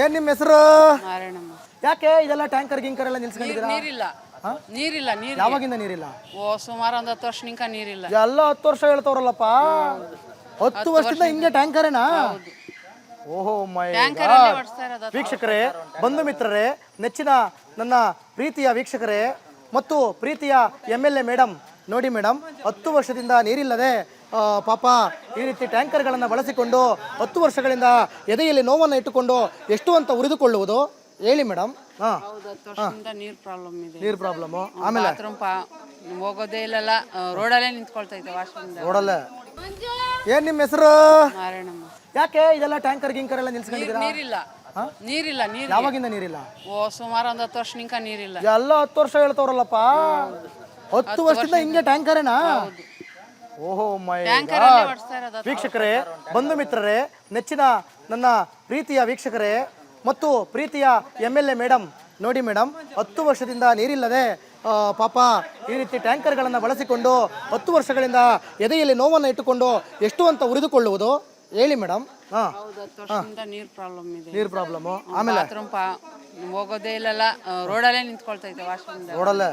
ಏನ್ ನಿಮ್ಮ ಹೆಸರು? ನಾರಾಯಣಮ್ಮ. ಯಾಕೆ ಇದೆಲ್ಲ ಟ್ಯಾಂಕರ್ ಗಿಂಕರ್ ಎಲ್ಲ ನಿಲ್ಸ್ಕೊಂಡಿದ್ದೀರಾ? ನೀರಿಲ್ಲ ನೀರಿಲ್ಲ ನೀರು ಯಾವಾಗಿಂದ ನೀರಿಲ್ಲ? ಸುಮಾರು ಒಂದು 10 ವರ್ಷ ನಿಂಕ ನೀರಿಲ್ಲ. ಎಲ್ಲ 10 ವರ್ಷ ಹೇಳ್ತವ್ರಲ್ಲಪ್ಪ. 10 ವರ್ಷದಿಂದ ಹಿಂಗೆ ಟ್ಯಾಂಕರೇನಾ? ಓಹೋ ಮೈ ಗಾಡ್. ವೀಕ್ಷಕರೇ, ಬಂಧು ಮಿತ್ರರೇ, ನೆಚ್ಚಿನ ನನ್ನ ಪ್ರೀತಿಯ ವೀಕ್ಷಕರೇ ಮತ್ತು ಪ್ರೀತಿಯ MLA ಮೇಡಮ್, ನೋಡಿ ಮೇಡಮ್, 10 ವರ್ಷದಿಂದ ನೀರಿಲ್ಲದೆ ಪಾಪ ಈ ರೀತಿ ಟ್ಯಾಂಕರ್ಗಳನ್ನು ಬಳಸಿಕೊಂಡು 10 ವರ್ಷಗಳಿಂದ ಎದೆಯಲ್ಲಿ ನೋವನ್ನು ಇಟ್ಟುಕೊಂಡು ಎಷ್ಟು ಅಂತ ಉರಿದುಕೊಳ್ಳುವುದು ಹೇಳಿ ಮೇಡಮ್. ನೀರ್ ಪ್ರಾಬ್ಲಮ್ ಇದೆ. ನೀರು ಪ್ರಾಬ್ಲಮ್. ಆಮೇಲೆ ಹೋಗೋದೇ ಇಲ್ಲಲ್ಲ, ರೋಡಲ್ಲೇ ನಿಂತ್ಕೊಳ್ತಾ ಇದ್ದೆ. ವಾಶ್ರೂಮ್ ರೋಡಲ್ಲೇ. ಏನ್ ನಿಮ್ಮ ಹೆಸರು? ನಾರಾಯಣಮ್ಮ. ಯಾಕೆ ಇದೆಲ್ಲ ಟ್ಯಾಂಕರ್ ಗಿಂಕರ್ ಎಲ್ಲ ನಿಲ್ಸ್ಕೊಂಡಿದ್ದೀರಾ? ನೀರಿಲ್ಲ ನೀರಿಲ್ಲ ನೀರು ಯಾವಾಗಿಂದ ನೀರಿಲ್ಲ? ಸುಮಾರು ಒಂದು 10 ವರ್ಷ ನಿಂಕ ನೀರಿಲ್ಲ. ಎಲ್ಲ 10 ವರ್ಷ ಹೇಳ್ತವ್ರಲ್ಲಪ್ಪ. 10 ವರ್ಷದಿಂದ ಹಿಂಗೆ ಟ್ಯಾಂಕರೇನಾ? ಓಹೋ ಮೈ ಗಾಡ್. ವೀಕ್ಷಕರೇ, ಬಂಧು ಮಿತ್ರರೇ, ನೆಚ್ಚಿನ ನನ್ನ ಪ್ರೀತಿಯ ವೀಕ್ಷಕರೇ ಮತ್ತು ಪ್ರೀತಿಯ MLA ಮೇಡಮ್, ನೋಡಿ ಮೇಡಮ್, 10 ವರ್ಷದಿಂದ ನೀರಿಲ್ಲದೆ ಪಾಪ ಈ ರೀತಿ ಟ್ಯಾಂಕರ್ಗಳನ್ನು ಬಳಸಿಕೊಂಡು 10 ವರ್ಷಗಳಿಂದ ಎದೆಯಲ್ಲಿ ನೋವನ್ನು ಇಟ್ಟುಕೊಂಡು ಎಷ್ಟು ಅಂತ ಉರಿದುಕೊಳ್ಳುವುದು ಹೇಳಿ ಮೇಡಮ್. ನೀರ್ ಪ್ರಾಬ್ಲಮ್ ಇದೆ. ನೀರು ಪ್ರಾಬ್ಲಮ್. ಆಮೇಲೆ ಹೋಗೋದೇ ಇಲ್ಲಲ್ಲ, ರೋಡಲ್ಲೇ ನಿಂತ್ಕೊಳ್ತಾ ಇದ್ದೆ. ವಾಶ್ರೂಮ್ ರೋಡಲ್ಲೇ.